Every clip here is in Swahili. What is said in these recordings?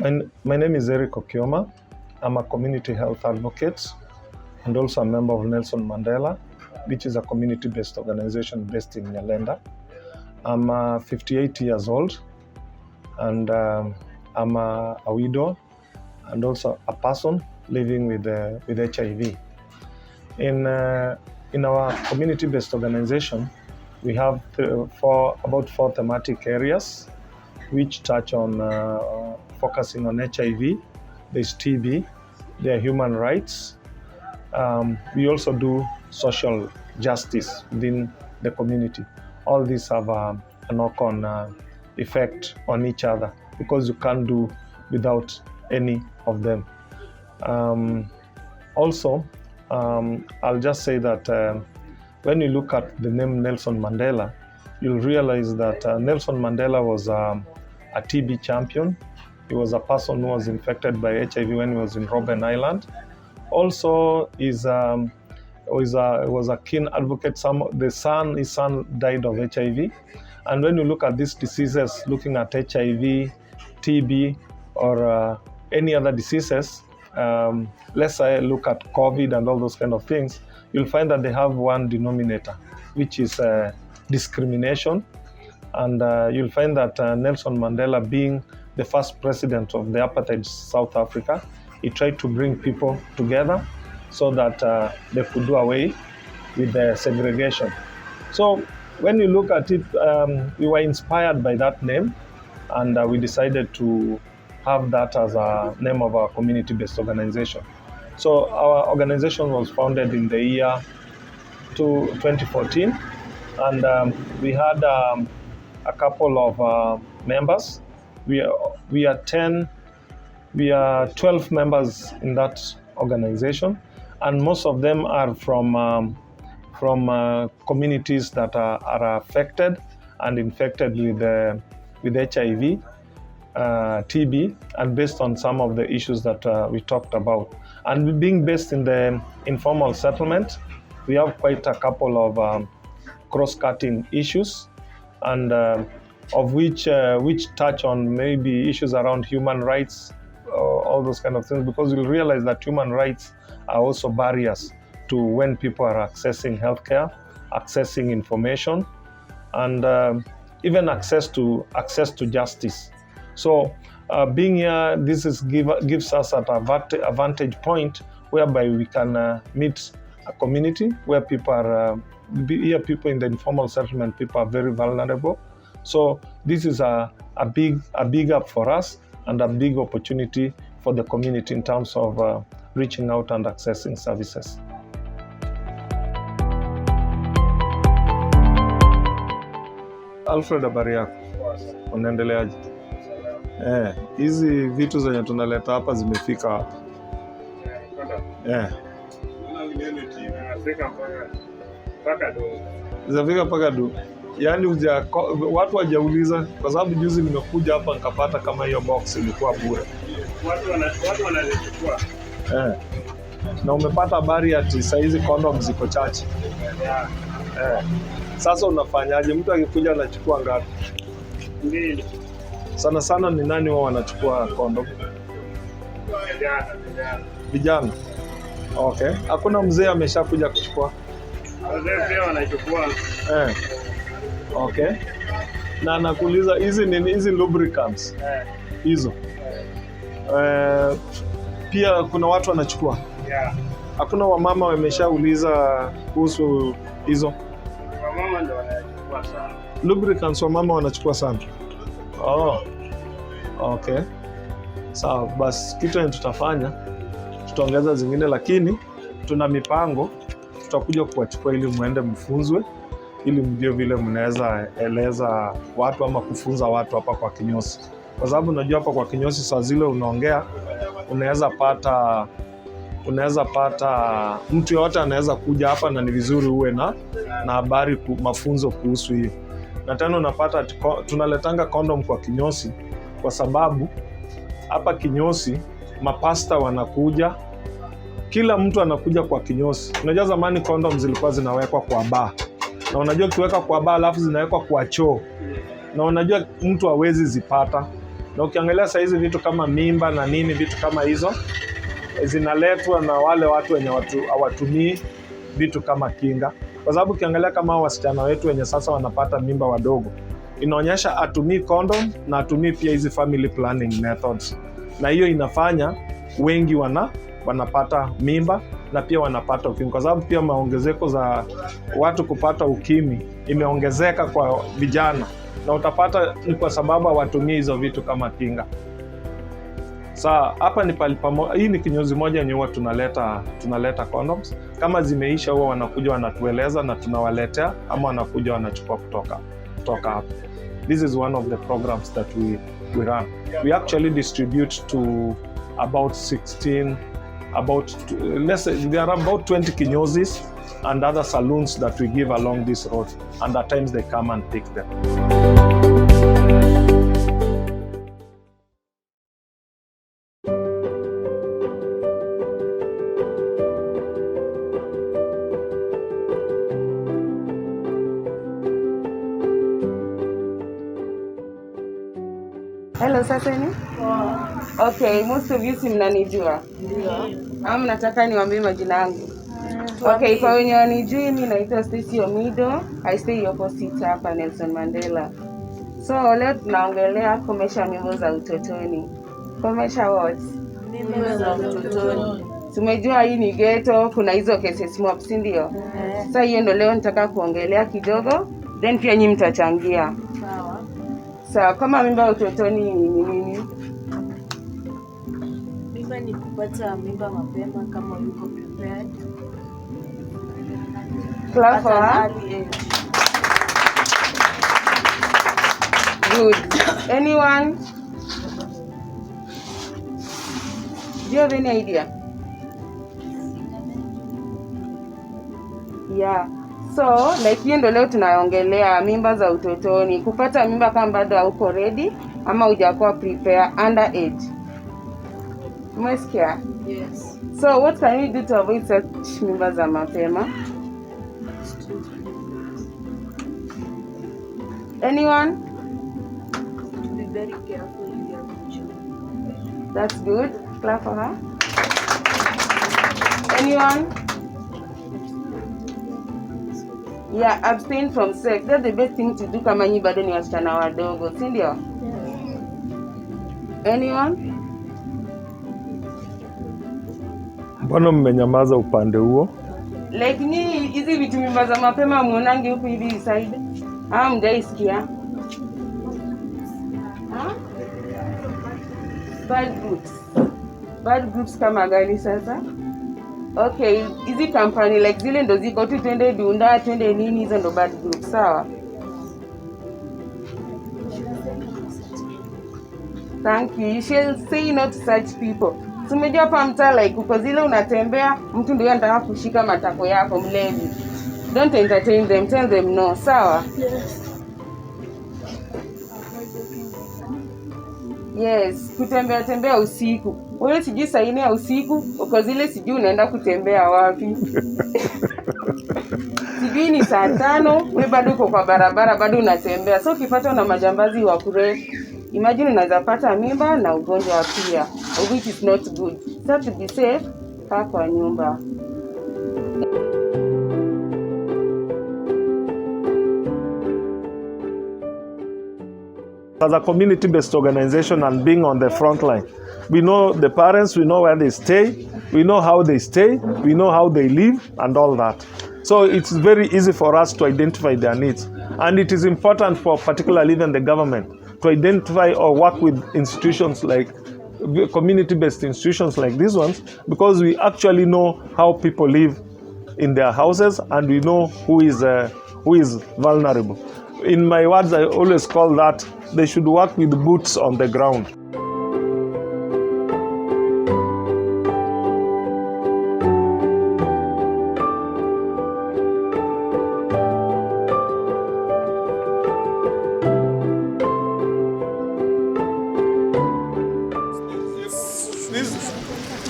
My name is Erick Okioma. I'm a community health advocate and also a member of Nelson Mandela, which is a community-based organization based in NYALENDA. I'm 58 years old, and I'm a widow and also a person living with HIV. In our community-based organization, we have about four thematic areas which touch on focusing on HIV. There's TB, there are human rights. We also do social justice within the community. All these have a knock-on effect on each other because you can't do without any of them. I'll just say that when you look at the name Nelson Mandela, you'll realize that Nelson Mandela was a TB champion. He was a person who was infected by HIV when he was in Robben Island. Also, he was a keen advocate. His son died of HIV. And when you look at these diseases, looking at HIV, TB, or any other diseases, let's say look at COVID and all those kind of things, you'll find that they have one denominator, which is discrimination. And you'll find that Nelson Mandela, being the first president of the apartheid South Africa, he tried to bring people together so that they could do away with the segregation. So when you look at it, we were inspired by that name, and we decided to have that as a name of our community-based organization. So our organization was founded in the year 2014, and we had a couple of members. We are 12 members in that organization, and most of them are from communities that are affected and infected with HIV, TB, and based on some of the issues that we talked about. And being based in the informal settlement, we have quite a couple of cross-cutting issues, and of which touch on maybe issues around human rights, all those kind of things, because you'll realize that human rights are also barriers to when people are accessing healthcare, accessing information, and even access to justice. So being here, this gives us a vantage point whereby we can meet a community where people are people in the informal settlement, people are very vulnerable. So this is a big up for us and a big opportunity for the community in terms of reaching out and accessing services. Alfred, habari yako? Unaendeleaje? Hizi vitu zenye tunaleta hapa zimefika hapa. Zimefika mpaka do. Yaani watu wajauliza, kwa sababu juzi nimekuja hapa nikapata kama hiyo box ilikuwa bure. Watu wanazichukua. Na umepata habari ati saa hizi condom ziko chache. Sasa unafanyaje? Mtu akikuja anachukua ngapi? 2. Sana ni nani wao wanachukua condom? Vijana. Okay. Hakuna mzee ameshakuja kuchukua? Wazee pia wanachukua. Okay. Na nakuuliza hizi lubricants. Hizo. Pia kuna watu wanachukua. Hakuna wamama wameshauliza kuhusu hizo. Wamama ndio wanachukua sana. Lubricants wamama wanachukua sana. Okay. Sawa, basi kitu tutafanya, tutaongeza zingine, lakini tuna mipango, tutakuja kuwachukua ili muende mfunzwe, ili mjue vile mnaweza eleza watu ama kufunza watu hapa kwa kinyosi. Kwa sababu unajua hapa kwa kinyosi saa zile unaongea, unaweza pata mtu yote anaweza kuja hapa, na ni vizuri uwe na habari, mafunzo kuhusu hiyo. Na tena unapata tunaletanga condom kwa kinyosi kwa sababu hapa kinyosi mapasta wanakuja, kila mtu anakuja kwa kinyosi. Unajua zamani condom zilikuwa zinawekwa kwa baa, na unajua ukiweka kwa baa alafu zinawekwa kwa choo, na unajua mtu hawezi zipata. Na ukiangalia saa hizi vitu kama mimba na nini, vitu kama hizo zinaletwa na wale watu wenye hawatumii vitu kama kinga. Kwa sababu ukiangalia kama wasichana wetu wenye sasa wanapata mimba wadogo, inaonyesha atumii condom na atumii pia hizi family planning methods, na hiyo inafanya wengi wanapata mimba na pia wanapata ukimwi, kwa sababu pia maongezeko za watu kupata ukimwi imeongezeka kwa vijana, na utapata ni kwa sababu hawatumii hizo vitu kama kinga. Hapa ni hii ni kinyozi moja yenye huwa tunaleta condoms. Kama zimeisha huwa wanakuja wanatueleza na tunawaletea, ama wanakuja wanachukua kutoka hapo. This is one of the programs that we run. We actually distribute to about 16, there are about 20 kinyozis and other saloons that we give along this road, and at times they come and pick them. Hello, Saseni? Okay, most of you mnanijua. Ndio. Mnataka niwaambie majina yangu? Okay, kwa wenye wanijui, mimi naitwa Stacy Omido. I stay opposite hapa Nelson Mandela. So leo tunaongelea komesha mimba za utotoni. Komesha what? Mimba za utotoni. Tumejua hii ni ghetto, kuna hizo cases mob, si ndio? Sasa hiyo ndio leo nitaka kuongelea kidogo, then pia nyinyi mtachangia. Sawa, kama mimba ya utotoni ni nini? Mimba ni kupata mimba mapema kama yuko prepared. Good. Anyone? Do you have any idea? Yeah. So, like hiyo ndio leo tunaongelea mimba za utotoni. Kupata mimba kama bado hauko ready ama hujakuwa prepare underage. Umesikia? Yes. So, what can we do to avoid such mimba za mapema? Anyone? Be very careful with your future. That's good. Clap for her. Anyone? Yeah, abstain from sex. That's the best thing to do kama nyinyi bado ni wasichana wadogo, si ndio? Anyone? Mbona mmenyamaza upande huo? Like ni hizi vitu mimba za mapema muonange huku hivi side. Mjaisikia? Bad groups kama gani sasa? Okay, hizi company like zile ndo ziko tu twende dunda, twende nini, hizo ndo bad groups, sawa? Thank you. You shall say no to such people. Tumejua hapa mtaa like uko zile unatembea, mtu ndio anataka kushika matako yako mlevi. Don't entertain them, tell them no, sawa? Yes, kutembea usiku. Wewe sijui saa 4 ya usiku, uko zile sijui unaenda kutembea wapi. Sijui ni saa 5, wewe bado uko kwa barabara bado unatembea. So ukipatwa na majambazi wa kure, imagine unaweza pata mimba na ugonjwa pia, which is not good. So to be safe, kaa kwa nyumba. As a community-based organization and being on the front line, we know the parents, we know where they stay, we know how they stay, we know how they live and all that. So it's very easy for us to identify their needs. And it is important for particularly even the government to identify or work with institutions like community-based institutions like these ones, because we actually know how people live in their houses and we know who is vulnerable. In my words, I always call that they should work with boots on the ground.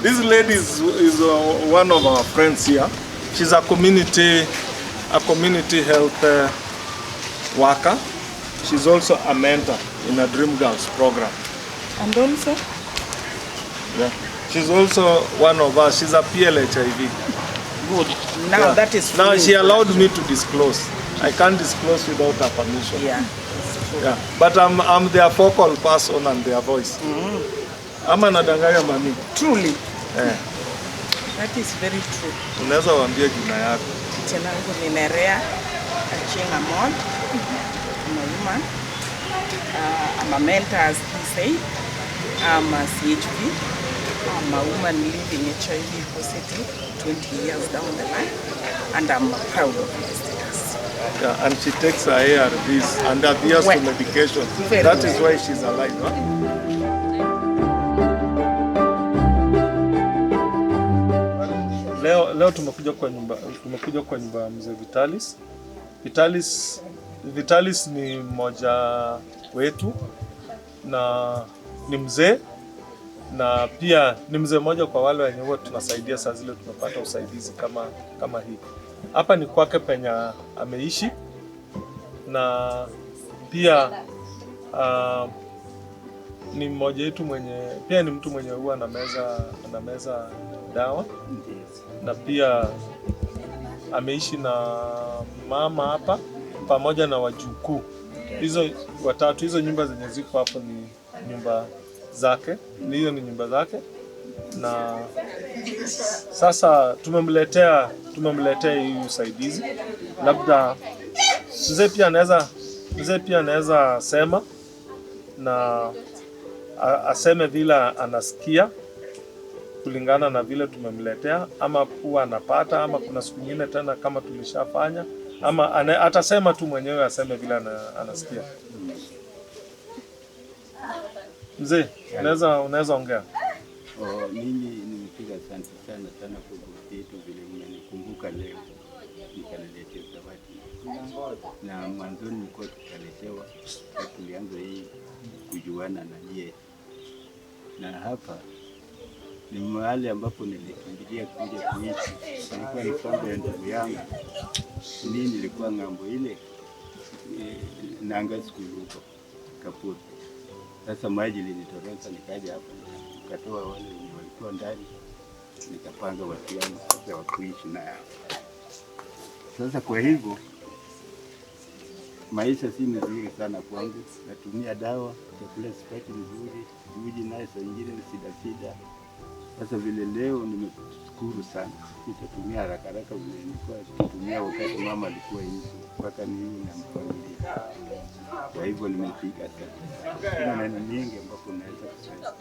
This lady is one of our friends here. She's a community health worker. She's also a mentor in a Dream Girls program. And also? Yeah. She's also one of us. She's a PLHIV. Good. Now that is now she allowed me to disclose. I can't disclose without her permission. Yeah. Yeah. But I'm their focal person and their voice. Ama nadanganya mami. Truly. Yeah. That is very true. Unaweza waambia jina yako. Jina langu ni Nerea Achinga Mon. I'm a woman. I'm a mentor, as he said. I'm a CHV. I'm a woman living HIV positive 20 years down the line. And I'm proud of my status. Yeah, and she takes her ARVs and adheres to medication. That is why she's alive. Huh? Leo tumekuja kwa nyumba ya mzee Vitalis. Vitalis ni mmoja wetu na ni mzee, na pia ni mzee mmoja kwa wale wenye huwa tunasaidia saa zile tumepata usaidizi kama hii. Hapa ni kwake penye ameishi, na pia ni mmoja wetu pia ni mtu mwenye huwa anameza dawa, na pia ameishi na mama hapa pamoja na wajukuu. Hizo watatu, hizo nyumba zenye ziko hapo ni nyumba zake. Hiyo ni nyumba zake, na sasa tumemletea hii usaidizi. Labda mzee pia anaweza sema na aseme vile anasikia kulingana na vile tumemletea, ama kuwa anapata, ama kuna siku nyingine tena kama tulishafanya, ama atasema tu mwenyewe, aseme vile anasikia. Mzee, unaweza ongea? Mimi nimepiga asante sana kwa vitu vile mnanikumbuka leo nikaniletea zawadi. Na mwanzoni nilikuwa tukaletewa, tulianza hii kujuana na yeye. Na hapa ni mahali ambapo nilikimbilia kuja kuishi. Nilikuwa ni familia ya ndugu yangu. Mimi nilikuwa ng'ambo ile Nanga school huko Kapuru. Sasa maji linitoroka, nikaja hapa nikatoa wale walikuwa ndani, nikapanga watu wangu sasa wa kuishi na yao. Sasa kwa hivyo maisha si mzuri sana kwangu, natumia dawa, chakula sipati mzuri, uji naye saa nyingine ni shida. Sasa vile leo nimeshukuru sana, nitatumia haraka vile nilikuwa nikitumia wakati mama alikuwa hivi, mpaka mimi na familia. Kwa hivyo nimepiga sana. Kuna neno mingi ambapo naweza kusema.